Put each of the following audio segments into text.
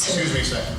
Excuse me a second.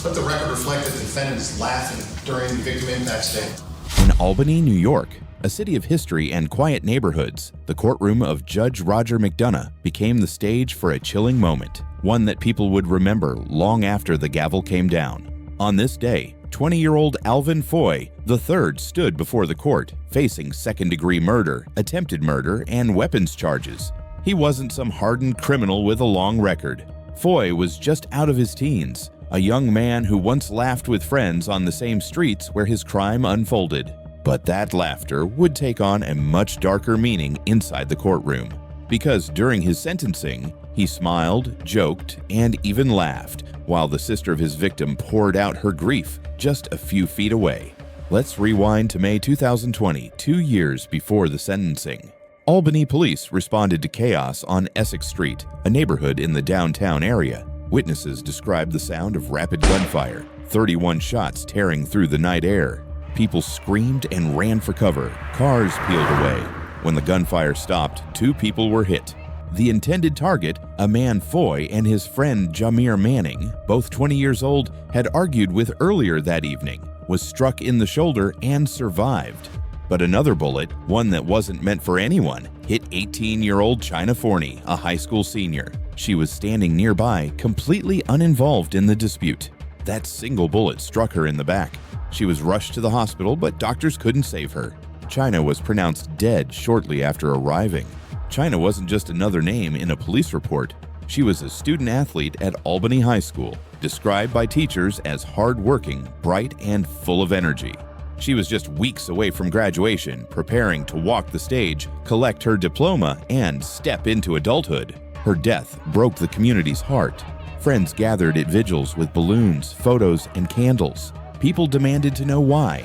Let the record reflect that the defendant is laughing during the victim impact statement. In Albany, New York, a city of history and quiet neighborhoods, the courtroom of Judge Roger McDonough became the stage for a chilling moment, one that people would remember long after the gavel came down. On this day, 20-year-old Alvin Foy III stood before the court, facing second-degree murder, attempted murder, and weapons charges. He wasn't some hardened criminal with a long record. Foy was just out of his teens, a young man who once laughed with friends on the same streets where his crime unfolded. But that laughter would take on a much darker meaning inside the courtroom, because during his sentencing, he smiled, joked, and even laughed, while the sister of his victim poured out her grief just a few feet away. Let's rewind to May 2020, 2 years before the sentencing. Albany police responded to chaos on Essex Street, a neighborhood in the downtown area. Witnesses described the sound of rapid gunfire, 31 shots tearing through the night air. People screamed and ran for cover. Cars peeled away. When the gunfire stopped, 2 people were hit. The intended target, a man Foy and his friend Jamir Manning, both 20 years old, had argued with earlier that evening, was struck in the shoulder and survived. But another bullet, one that wasn't meant for anyone, hit 18-year-old China Forney, a high school senior. She was standing nearby, completely uninvolved in the dispute. That single bullet struck her in the back. She was rushed to the hospital, but doctors couldn't save her. China was pronounced dead shortly after arriving. China wasn't just another name in a police report. She was a student athlete at Albany High School, described by teachers as hardworking, bright, and full of energy. She was just weeks away from graduation, preparing to walk the stage, collect her diploma, and step into adulthood. Her death broke the community's heart. Friends gathered at vigils with balloons, photos, and candles. People demanded to know why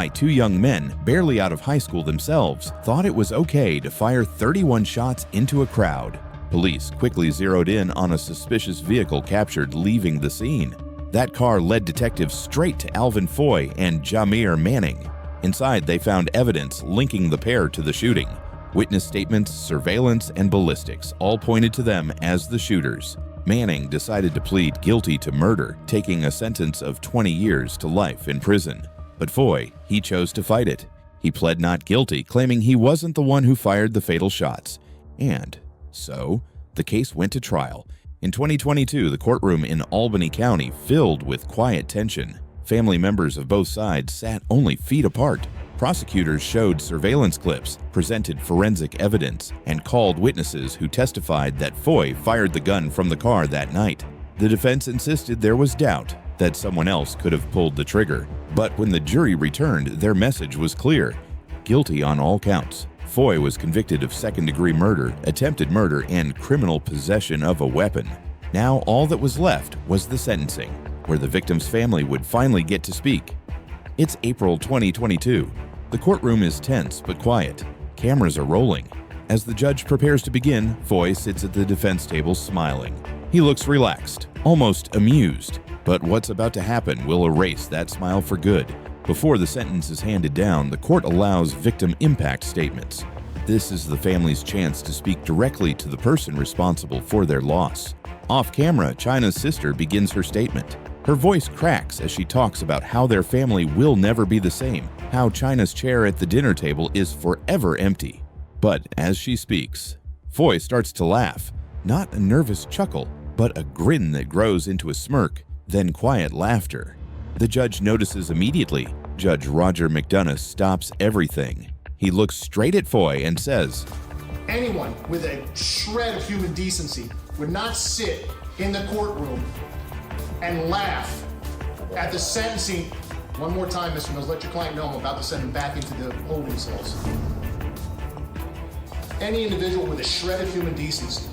2 young men, barely out of high school themselves, thought it was okay to fire 31 shots into a crowd. Police quickly zeroed in on a suspicious vehicle captured leaving the scene. That car led detectives straight to Alvin Foy and Jamir Manning. Inside, they found evidence linking the pair to the shooting. Witness statements, surveillance, and ballistics all pointed to them as the shooters. Manning decided to plead guilty to murder, taking a sentence of 20 years to life in prison. But Foy, he chose to fight it. He pled not guilty, claiming he wasn't the one who fired the fatal shots. And so, the case went to trial. In 2022, the courtroom in Albany County filled with quiet tension. Family members of both sides sat only feet apart. Prosecutors showed surveillance clips, presented forensic evidence, and called witnesses who testified that Foy fired the gun from the car that night. The defense insisted there was doubt that someone else could have pulled the trigger. But when the jury returned, their message was clear: guilty on all counts. Foy was convicted of second-degree murder, attempted murder, and criminal possession of a weapon. Now all that was left was the sentencing, where the victim's family would finally get to speak. It's April 2022. The courtroom is tense but quiet. Cameras are rolling. As the judge prepares to begin, Foy sits at the defense table smiling. He looks relaxed, almost amused. But what's about to happen will erase that smile for good. Before the sentence is handed down, the court allows victim impact statements. This is the family's chance to speak directly to the person responsible for their loss. Off camera, China's sister begins her statement. Her voice cracks as she talks about how their family will never be the same, how China's chair at the dinner table is forever empty. But as she speaks, Foy starts to laugh. Not a nervous chuckle, but a grin that grows into a smirk, then quiet laughter. The judge notices immediately. Judge Roger McDonough stops everything. He looks straight at Foy and says, Anyone with a shred of human decency would not sit in the courtroom and laugh at the sentencing. One more time, Mr. Mills, let your client know I'm about to send him back into the holding cells. Any individual with a shred of human decency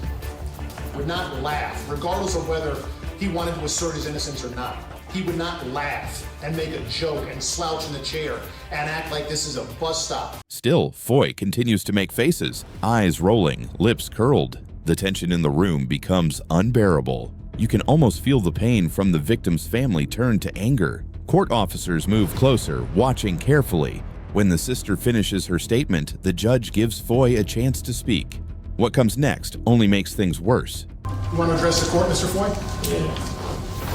would not laugh, regardless of whether he wanted to assert his innocence or not. He would not laugh and make a joke and slouch in the chair and act like this is a bus stop. Still, Foy continues to make faces, eyes rolling, lips curled. The tension in the room becomes unbearable. You can almost feel the pain from the victim's family turn to anger. Court officers move closer, watching carefully. When the sister finishes her statement, the judge gives Foy a chance to speak. What comes next only makes things worse. You want to address the court, Mr. Foy? Yeah.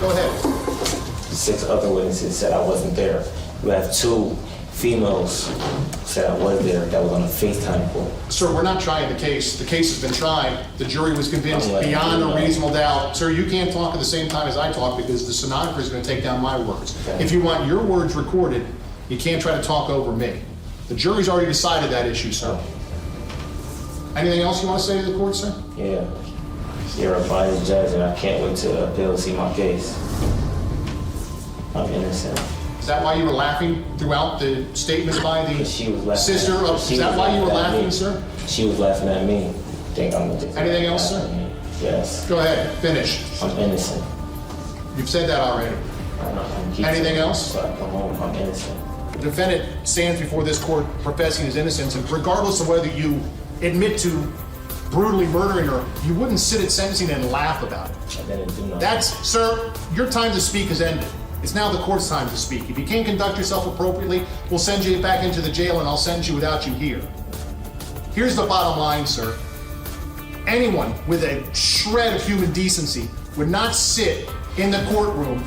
Go ahead. The 6 other witnesses said I wasn't there. We have 2 females said I was there that was on a FaceTime call. Sir, we're not trying the case. The case has been tried. The jury was convinced I'm letting beyond you a know. reasonable doubt. Sir, you can't talk at the same time as I talk because the stenographer is going to take down my words. Okay. If you want your words recorded, you can't try to talk over me. The jury's already decided that issue, sir. Anything else you want to say to the court, sir? Yeah. You're a biased judge and I can't wait to appeal to see my case. I'm innocent. Is that why you were laughing throughout the statements by the She was laughing sister at, of, she is that was why you were at laughing, me. sir? She was laughing at me. Think I'm gonna Anything else, sir? Yes. Go ahead, finish. I'm innocent. You've said that already. Anything else? So I come home, I'm innocent. The defendant stands before this court professing his innocence, and regardless of whether you admit to brutally murdering her, you wouldn't sit at sentencing and laugh about it. I didn't do nothing. That's, sir, your time to speak has ended. It's now the court's time to speak. If you can't conduct yourself appropriately, we'll send you back into the jail and I'll sentence you without you here. Here's the bottom line, sir. Anyone with a shred of human decency would not sit in the courtroom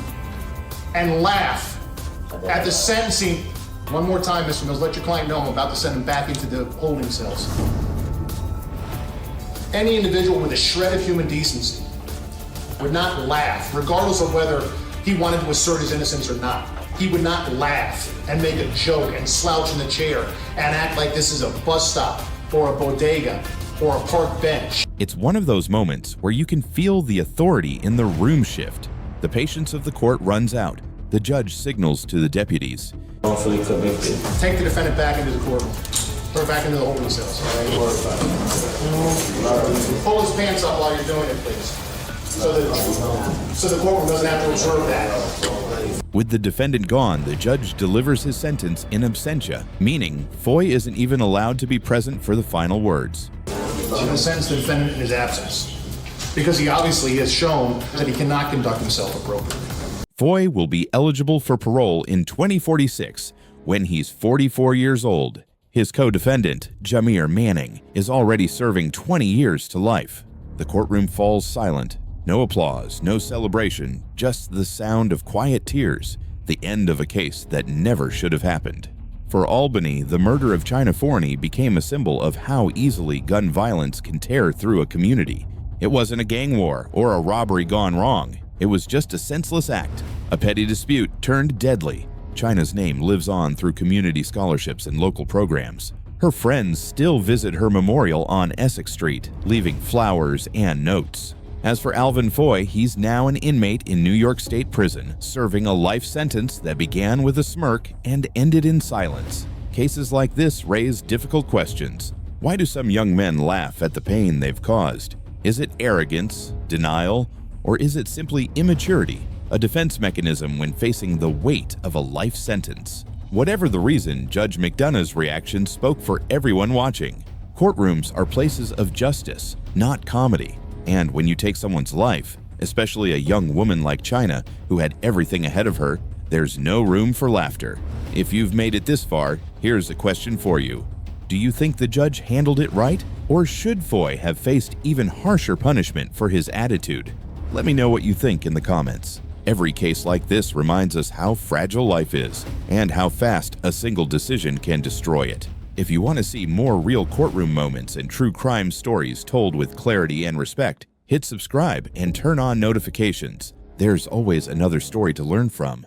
and laugh at the sentencing. One more time, Mr. Mills, let your client know I'm about to send him back into the holding cells. Any individual with a shred of human decency would not laugh, regardless of whether he wanted to assert his innocence or not. He would not laugh and make a joke and slouch in the chair and act like this is a bus stop or a bodega or a park bench. It's one of those moments where you can feel the authority in the room shift. The patience of the court runs out. The judge signals to the deputies. Wrongfully convicted. Take the defendant back into the courtroom. Put her back into the holding cells. Pull his pants up while you're doing it, please. So the courtroom doesn't have to observe that. With the defendant gone, the judge delivers his sentence in absentia, meaning Foy isn't even allowed to be present for the final words. She's going to sentence the defendant in his absence because he obviously has shown that he cannot conduct himself appropriately. Foy will be eligible for parole in 2046 when he's 44 years old. His co-defendant, Jamir Manning, is already serving 20 years to life. The courtroom falls silent. No applause, no celebration, just the sound of quiet tears, the end of a case that never should have happened. For Albany, the murder of China Forney became a symbol of how easily gun violence can tear through a community. It wasn't a gang war or a robbery gone wrong. It was just a senseless act, a petty dispute turned deadly. China's name lives on through community scholarships and local programs. Her friends still visit her memorial on Essex Street, leaving flowers and notes. As for Alvin Foy, he's now an inmate in New York State Prison, serving a life sentence that began with a smirk and ended in silence. Cases like this raise difficult questions. Why do some young men laugh at the pain they've caused? Is it arrogance, denial, or is it simply immaturity, a defense mechanism when facing the weight of a life sentence? Whatever the reason, Judge McDonough's reaction spoke for everyone watching. Courtrooms are places of justice, not comedy. And when you take someone's life, especially a young woman like China who had everything ahead of her, there's no room for laughter. If you've made it this far, here's a question for you. Do you think the judge handled it right? Or should Foy have faced even harsher punishment for his attitude? Let me know what you think in the comments. Every case like this reminds us how fragile life is and how fast a single decision can destroy it. If you want to see more real courtroom moments and true crime stories told with clarity and respect, hit subscribe and turn on notifications. There's always another story to learn from.